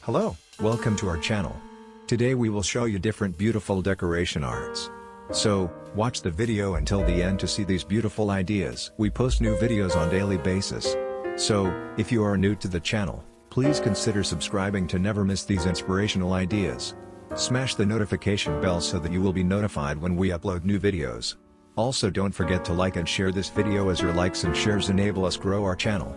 Hello, welcome to our channel. Today we will show you different beautiful decoration arts. So, watch the video until the end to see these beautiful ideas. We post new videos on daily basis. So, if you are new to the channel, please consider subscribing to never miss these inspirational ideas. Smash the notification bell so that you will be notified when we upload new videos. Also don't forget to like and share this video as your likes and shares enable us grow our channel.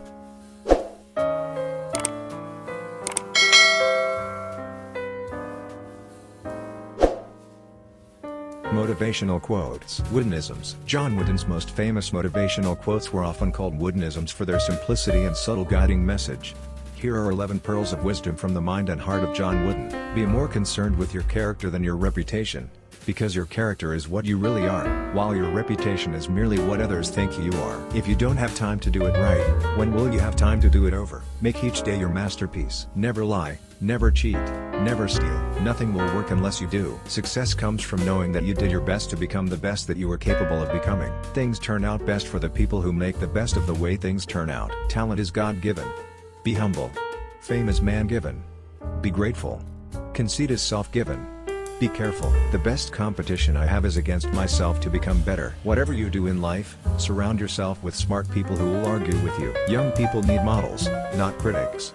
Motivational quotes. Woodenisms. John Wooden's most famous motivational quotes were often called Woodenisms for their simplicity and subtle guiding message. Here are 11 pearls of wisdom from the mind and heart of John Wooden. Be more concerned with your character than your reputation, because your character is what you really are, while your reputation is merely what others think you are. If you don't have time to do it right, when will you have time to do it over? Make each day your masterpiece. Never lie, never cheat, never steal. Nothing will work unless you do. Success comes from knowing that you did your best to become the best that you were capable of becoming. Things turn out best for the people who make the best of the way things turn out. Talent is God-given. Be humble. Fame is man-given. Be grateful. Conceit is self-given. Be careful. The best competition I have is against myself to become better. Whatever you do in life, surround yourself with smart people who will argue with you. Young people need models, not critics.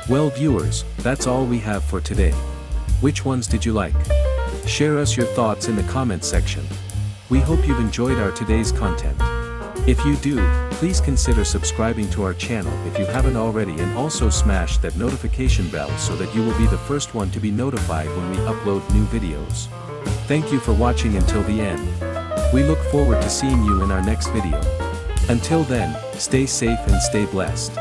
Well viewers, that's all we have for today. Which ones did you like? Share us your thoughts in the comment section. We hope you've enjoyed our today's content. If you do, please consider subscribing to our channel if you haven't already, and also smash that notification bell so that you will be the first one to be notified when we upload new videos. Thank you for watching until the end. We look forward to seeing you in our next video. Until then, stay safe and stay blessed.